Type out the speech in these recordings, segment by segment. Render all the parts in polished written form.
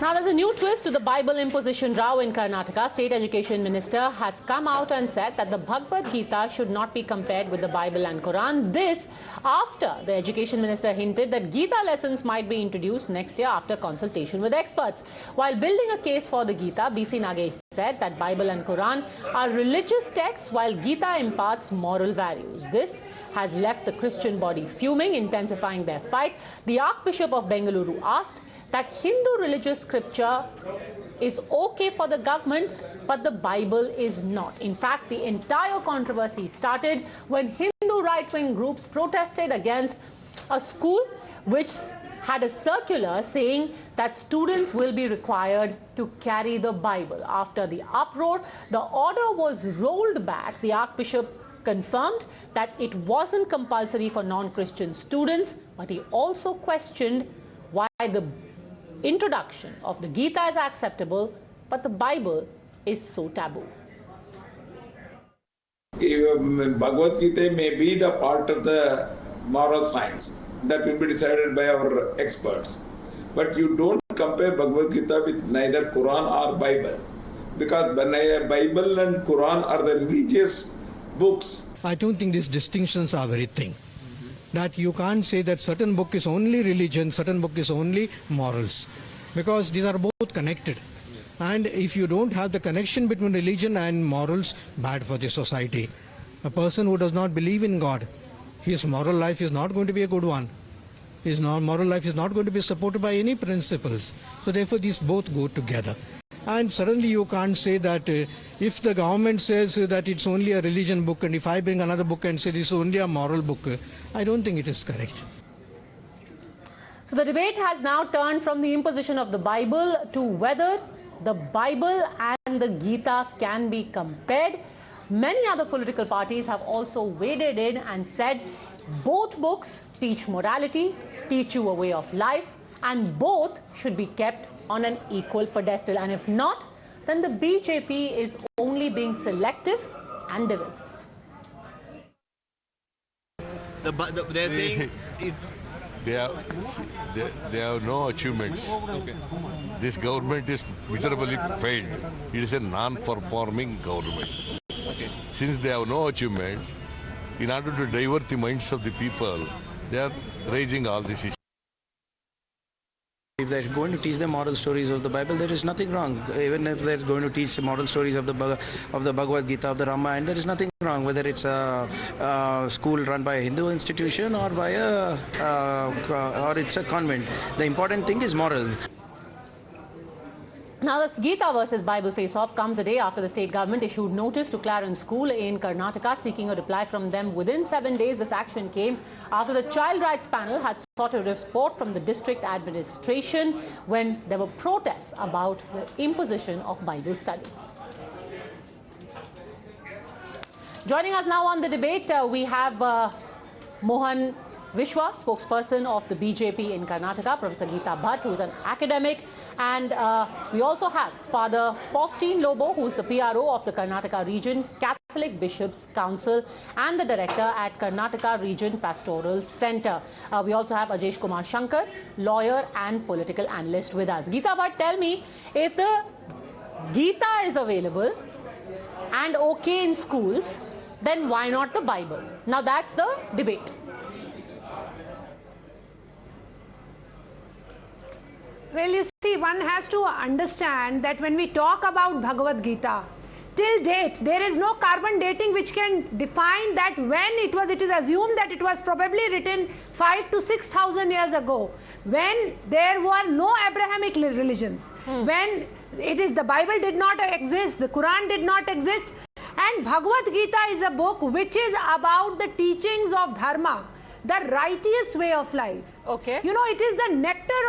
Now there's a new twist to the Bible imposition row in Karnataka. State Education Minister has come out and said that the Bhagavad Gita should not be compared with the Bible and Quran. This after the Education Minister hinted that Gita lessons might be introduced next year after consultation with experts. While building a case for the Gita, BC Nagesh said that Bible and Quran are religious texts while Gita imparts moral values. This has left the Christian body fuming, intensifying their fight. The Archbishop of Bengaluru asked that Hindu religious scripture is okay for the government, but the Bible is not. In fact, the entire controversy started when Hindu right-wing groups protested against a school which had a circular saying that students will be required to carry the Bible. After the uproar, the order was rolled back. The Archbishop confirmed that it wasn't compulsory for non-Christian students, but he also questioned why the introduction of the Gita is acceptable, but the Bible is so taboo. Bhagavad Gita may be the part of the moral science that will be decided by our experts. But you don't compare Bhagavad Gita with neither Quran or Bible, because Bible and Quran are the religious books. I don't think these distinctions are very thin. That you can't say that certain book is only religion, certain book is only morals, because these are both connected. And if you don't have the connection between religion and morals, bad for the society. A person who does not believe in God, his moral life is not going to be a good one. His moral life is not going to be supported by any principles. So therefore these both go together. And suddenly you can't say that if the government says that it's only a religion book, and if I bring another book and say it's only a moral book, I don't think it is correct. So the debate has now turned from the imposition of the Bible to whether the Bible and the Gita can be compared. Many other political parties have also waded in and said both books teach morality, teach you a way of life, and both should be kept on an equal pedestal. And if not, then the BJP is only being selective and divisive. They're saying they have no achievements. okay. This government is miserably failed. It is a non-performing government. Okay. Since they have no achievements, in order to divert the minds of the people, they are raising all these issues. If they're going to teach the moral stories of the Bible, there is nothing wrong. Even if they're going to teach the moral stories of the Bhagavad Gita, of the Ramayana, there is nothing wrong. Whether it's a school run by a Hindu institution or by or it's a convent, the important thing is moral. Now, this Gita versus Bible face-off comes a day after the state government issued notice to Clarence School in Karnataka seeking a reply from them within 7 days. This action came after the Child Rights Panel had sought a report from the district administration when there were protests about the imposition of Bible study. Joining us now on the debate, we have Mohan Viswa, spokesperson of the BJP in Karnataka, Professor Geeta Bhatt, who is an academic, and we also have Father Faustine Lobo, who is the PRO of the Karnataka Region Catholic Bishops Council and the director at Karnataka Region Pastoral Center. We also have Ajesh Kumar Shankar, lawyer and political analyst with us. Geeta Bhatt, tell me, if the Gita is available and okay in schools, then why not the Bible? Now that's the debate. Well, you see, one has to understand that when we talk about Bhagavad Gita, till date, there is no carbon dating which can define that when it is assumed that it was probably written 5,000 to 6,000 years ago, when there were no Abrahamic religions, when the Bible did not exist, the Quran did not exist, and Bhagavad Gita is a book which is about the teachings of Dharma, the righteous way of life. Okay. You know, it is the nectar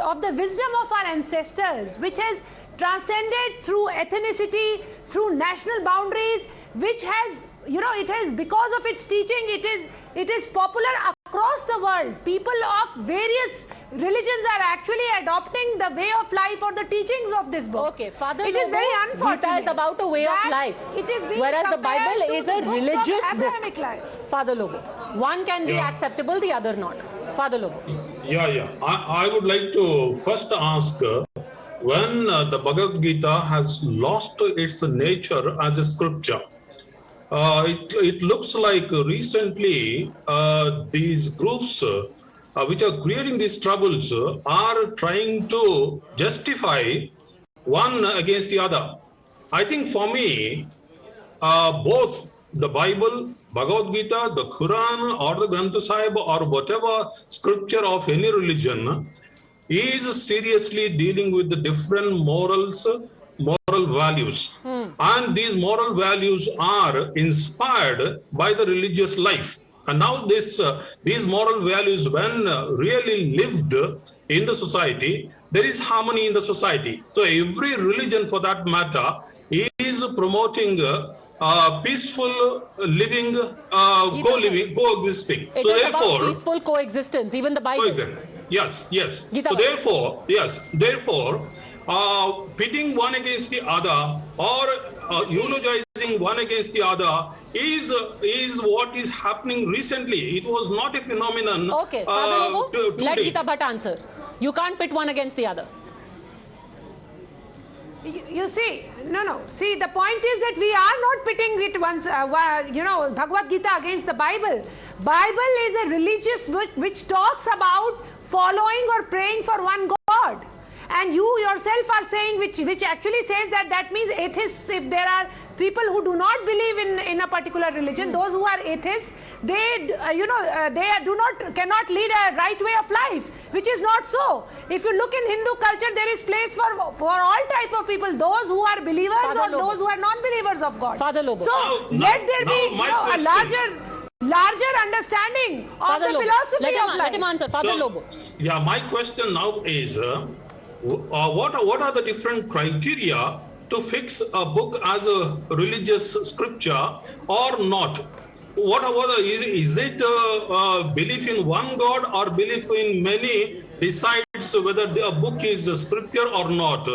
of the wisdom of our ancestors, which has transcended through ethnicity, through national boundaries, which has, you know, it has, because of its teaching, it is popular across the world. People of various religions are actually adopting the way of life or the teachings of this book. Okay, Father It Lobo, is very unfortunate. Gita is about a way of life, It is being whereas the compared Bible to is the a books of religious Abrahamic book. life. Father Lobo, one can be acceptable, the other not. Father Lobo. I would like to first ask when the Bhagavad Gita has lost its nature as a scripture. It looks like recently these groups which are creating these troubles are trying to justify one against the other. I think for me, both the Bible, Bhagavad Gita, the Quran, or the Granth Sahib, or whatever scripture of any religion is seriously dealing with the different morals, moral values. And these moral values are inspired by the religious life. And now these moral values, when really lived in the society, there is harmony in the society. So every religion, for that matter, is promoting peaceful living, coexisting. It is about peaceful coexistence, even the Bible. Yes. Gita. So therefore, pitting one against the other or eulogizing one against the other is what is happening recently. It was not a phenomenon. Okay, Father Lobo, let today. Gita Bhatt answer. You can't pit one against the other. You see, no. See, the point is that we are not pitting it Bhagavad Gita against the Bible. Bible is a religious book which talks about following or praying for one God. And you yourself are saying, which actually says that means atheists, if there are people who do not believe in a particular religion, those who are atheists, they cannot lead a right way of life, which is not so. If you look in Hindu culture, there is place for all type of people, those who are believers Father or Lobo. those who are non-believers of God. Father Lobo. So let there be a larger understanding of Father the Lobo. philosophy of life. Let him answer. Father Lobo. Yeah, my question now is, what are the different criteria to fix a book as a religious scripture or not? Is it belief in one God or belief in many decides whether a book is a scripture or not?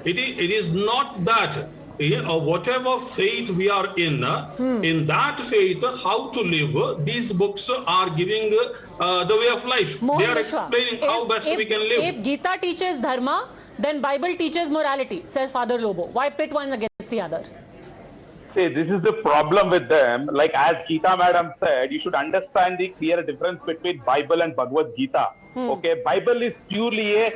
It is not that. Whatever faith we are in that faith, how to live, these books are giving the way of life. Mohan They are Viswa, explaining how best we can live. If Gita teaches dharma, then Bible teaches morality, says Father Lobo. Why pit one against the other? See, this is the problem with them. Like as Gita madam said, you should understand the clear difference between Bible and Bhagavad Gita. Okay, Bible is purely a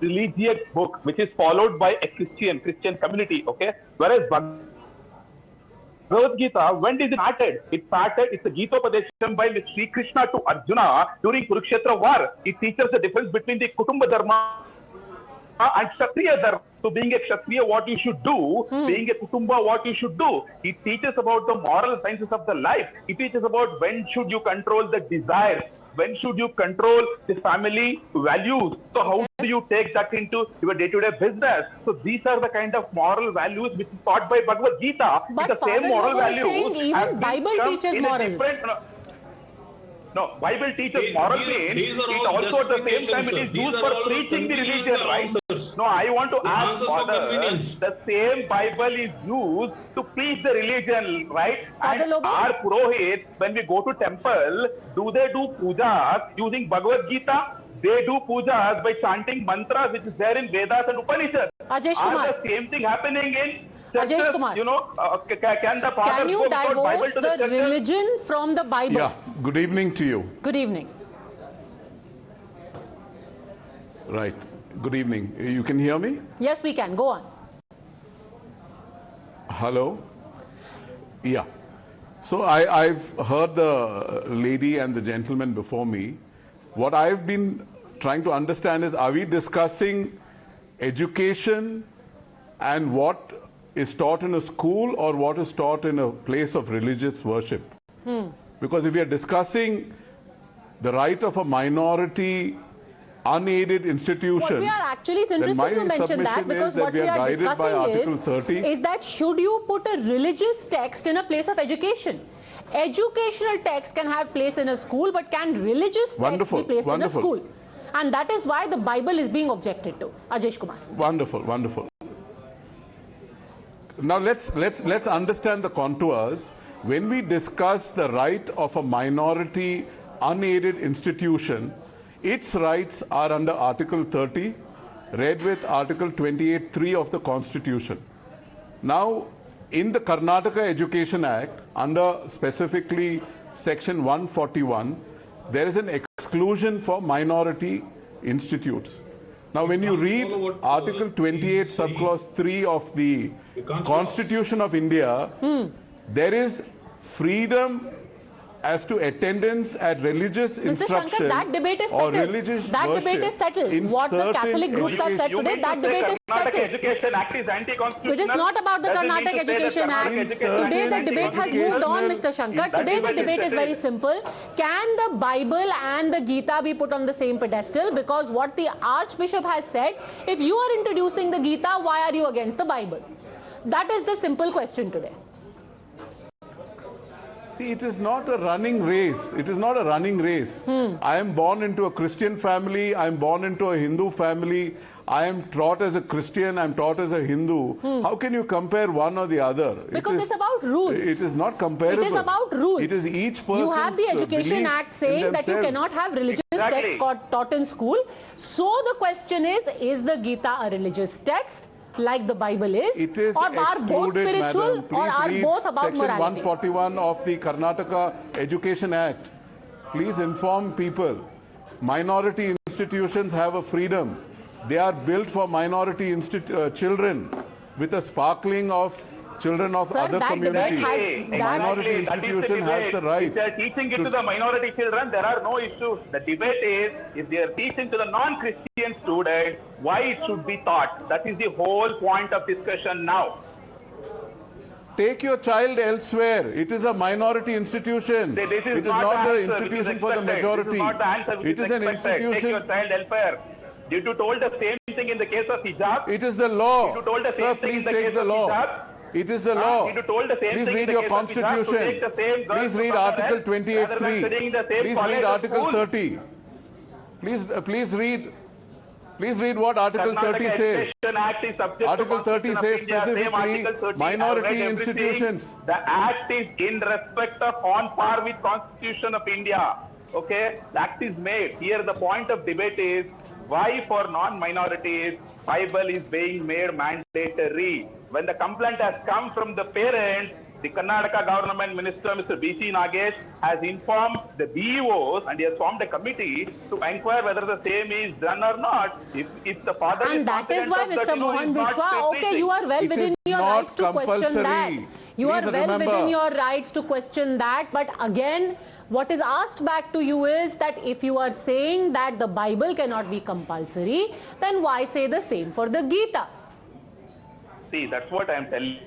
religious book which is followed by a Christian community. Okay, whereas Bhagavad Gita, when did it started? It's a Gita Padesham by Sri Krishna to Arjuna during Kurukshetra war. It teaches the difference between the Kutumba Dharma and Kshatriya Dharma. So being a Kshatriya, what you should do, being a Kutumba, what you should do. It teaches about the moral sciences of the life. It teaches about when should you control the desires, when should you control the family values. So how do you take that into your day-to-day business? So these are the kind of moral values which is taught by Bhagavad Gita. But the Father same moral Lobo is values saying even Bible teaches morals. No, Bible teaches moral means it also at the same time it is used for preaching the religion, right? No, I want to ask Father, the same Bible is used to preach the religion, right? Father And Lobo? our Purohit, when we go to temple, do they do pujas using Bhagavad Gita? They do pujas by chanting mantras which is there in Vedas and Upanishads. Ajesh Kumar. Are the same thing happening in Ajesh churches? Kumar. Can the father Can you go without Bible divorce to the churches? religion from the Bible? Yeah, good evening to you. Good evening. Right, good evening. You can hear me? Yes, we can. Go on. Hello? Yeah. So I've heard the lady and the gentleman before me. What I've been trying to understand is, are we discussing education and what is taught in a school or what is taught in a place of religious worship? Because if we are discussing the right of a minority unaided institution, What we are actually, it's interesting to mention that, because what we are discussing is that should you put a religious text in a place of education? Educational text can have place in a school, but can religious text be placed in a school? And that is why the Bible is being objected to. Ajesh Kumar. Wonderful, wonderful. Now let's understand the contours. When we discuss the right of a minority unaided institution, its rights are under Article 30 read with Article 28(3) of the Constitution. Now, in the Karnataka Education Act, under specifically Section 141, there is an exclusion for minority institutes. Now, when you read Article 28, subclause 3 of the Constitution of India, there is freedom as to attendance at religious instruction. Shankar, that debate is settled. Or religious that debate is settled. What the Catholic groups have said today, that debate is settled. Karnataka Education Act is anti-constitutional. It is not about the Karnataka Education Act. Today the debate has moved on, Mr. Shankar. Today the debate is very simple. Can the Bible and the Gita be put on the same pedestal? Because what the Archbishop has said, if you are introducing the Gita, why are you against the Bible? That is the simple question today. See, it is not a running race. It is not a running race. I am born into a Christian family. I am born into a Hindu family. I am taught as a Christian. I am taught as a Hindu. How can you compare one or the other? Because it's about rules. It is not comparable. It is about rules. It is each person's You have the Education Act saying that you cannot have religious text taught in school. So the question is the Gita a religious text? Like the Bible is, it is or are both spiritual, or are both about Section morality? 141 of the Karnataka Education Act. Please inform people. Minority institutions have a freedom. They are built for minority children with a sparkling of children of other communities. Minority institution has the right. If they are teaching it to the minority children, there are no issues. The debate is, if they are teaching to the non-Christian students, why it should be taught. That is the whole point of discussion now. Take your child elsewhere. It is a minority institution. It is not the institution for the majority. This is not the answer which It is an institution. Take your child elsewhere. Did you told the same thing in the case of hijab? It is the law. Did you told the Sir, same thing please in the take case the of law. hijab? It is the law. Did you told the same Please thing read in the your case of hijab to constitution. take the same girls Please to read come Article rather than 28(3). studying the same Please college read or Article school? 30. Please read what Article 30 says. Education Act is subject Article to 30 Constitution of says India, same specifically Article 30. minority I've read everything. institutions. The Act is in respect of on par with Constitution of India. Okay, the Act is made. Here the point of debate is why for non-minorities Bible is being made mandatory. When the complaint has come from the parents, the Karnataka government minister, Mr. B.C. Nagesh, has informed the BEOs and he has formed a committee to inquire whether the same is done or not. If the father and is that is why, Mr. Mohan Viswa, okay, you are well It within is your not rights to question that. compulsory. You are Please well remember. within your rights to question that. But again, what is asked back to you is that if you are saying that the Bible cannot be compulsory, then why say the same for the Gita? See, that's what I am telling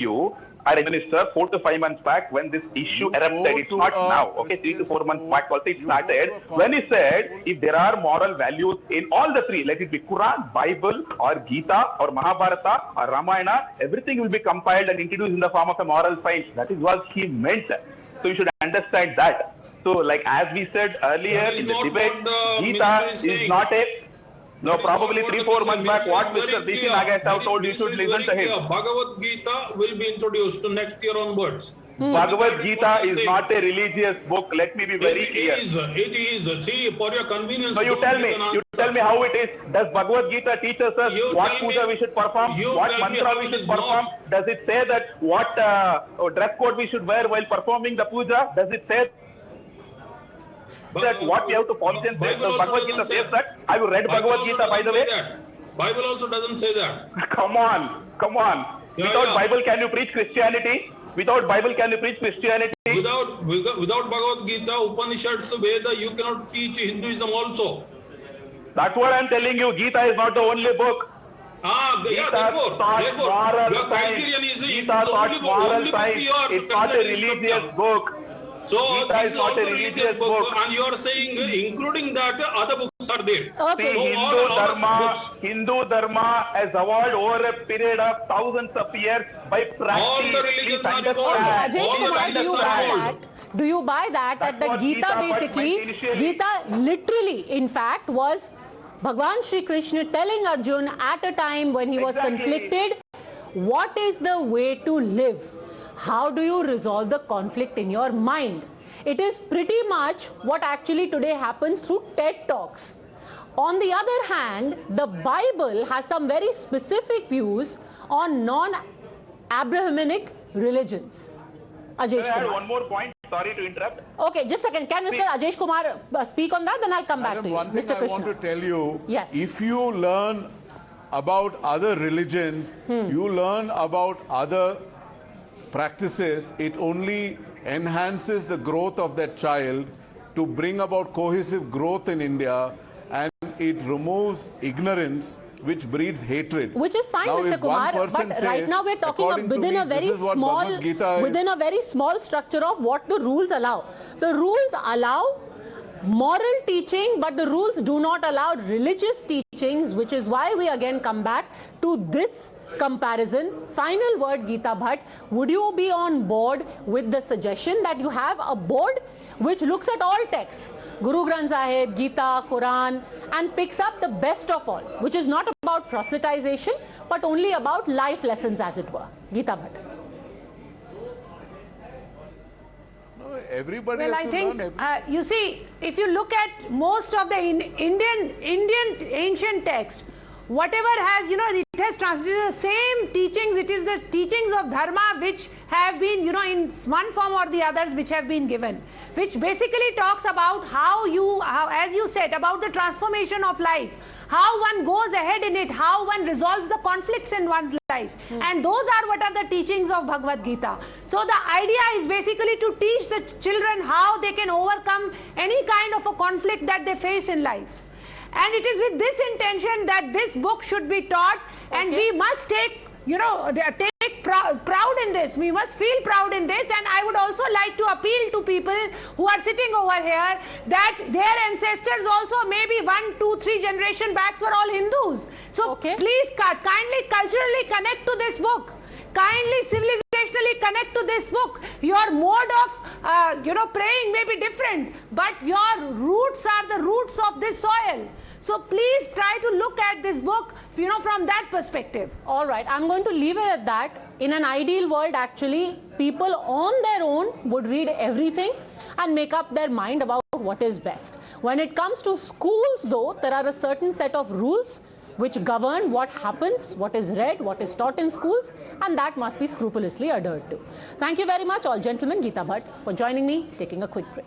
you. Our minister 4 to 5 months back when this issue erupted, it's not now, okay, 3 to 4 months back also it started, when he said if there are moral values in all the three, let it be Quran, Bible or Gita or Mahabharata or Ramayana, everything will be compiled and introduced in the form of a moral science. That is what he meant. So you should understand that. So like as we said earlier in the debate, Gita is not a no, probably 3-4 months back, what Mr. B.C. Nagesh have told, you should listen to him. Bhagavad Gita will be introduced to next year onwards. Bhagavad Gita is not a religious book. Let me be very clear. It is. See, for your convenience. So you tell me how it is. Does Bhagavad Gita teach us what puja we should perform, what mantra we should perform? Does it say that what dress code we should wear while performing the puja? Does it say that what we have to follow? Bhagavad Gita says that. Have you read Bhagavad Gita, by the way? Bible also doesn't say that. Come on. Without Bible, can you preach Christianity? Without Bible, can you preach Christianity? Without Bhagavad Gita, Upanishads, Veda, you cannot teach Hinduism also. That's what I'm telling you. Gita is not the only book. Therefore, your criterion is Gita taught moral science. It's not a religious book. So Gita this is also a religious book, and you are saying, including that, other books are there. Okay. See, Hindu Dharma has evolved over a period of thousands of years by practice. All the religions are Okay, evolved. Ajesh Kumar, do you buy that the Gita basically, Gita literally, in fact, was Bhagwan Shri Krishna telling Arjun at a time when he was conflicted, what is the way to live? How do you resolve the conflict in your mind? It is pretty much what actually today happens through TED Talks. On the other hand, the Bible has some very specific views on non-Abrahamic religions. Ajesh I had Kumar. one more point. Sorry to interrupt. Okay, just a second. Can Mr. Ajesh Kumar speak on that? Then I'll come back to you. One thing Mr. I Krishna. want to tell you, Yes. if you learn about other religions, you learn about other practices, it only enhances the growth of that child to bring about cohesive growth in India, and it removes ignorance, which breeds hatred. Which is fine, now, Mr. if one Kumar, person but right says, now we're talking of according to within me, a very this is what small, Bhagavad Gita is. within a very small structure of what the rules allow. The rules allow moral teaching, but the rules do not allow religious teachings, which is why we again come back to this comparison. Final word, Geeta Bhatt. Would you be on board with the suggestion that you have a board which looks at all texts, Guru Granth Sahib, Gita, Quran, and picks up the best of all, which is not about proselytization, but only about life lessons, as it were? Geeta Bhatt. Everybody Well, has I to learn think, you see, if you look at most of the Indian ancient text, whatever has, it has translated the same teachings. It is the teachings of Dharma which have been, in one form or the others, which have been given, which basically talks about how, as you said, about the transformation of life, how one goes ahead in it, how one resolves the conflicts in one's life. And those are what are the teachings of Bhagavad Gita. So the idea is basically to teach the children how they can overcome any kind of a conflict that they face in life. And it is with this intention that this book should be taught, and we must take, take proud in this. We must feel proud in this. And I would also like to appeal to people who are sitting over here that their ancestors also maybe 1, 2, 3 generation backs were all Hindus. So please kindly culturally connect to this book. Kindly civilizationally connect to this book. Your mode of praying may be different, but your roots are the roots of this soil. So please try to look at this book, from that perspective. All right, I'm going to leave it at that. In an ideal world, actually, people on their own would read everything and make up their mind about what is best. When it comes to schools, though, there are a certain set of rules which govern what happens, what is read, what is taught in schools, and that must be scrupulously adhered to. Thank you very much, all gentlemen, Geeta Bhatt, for joining me, taking a quick break.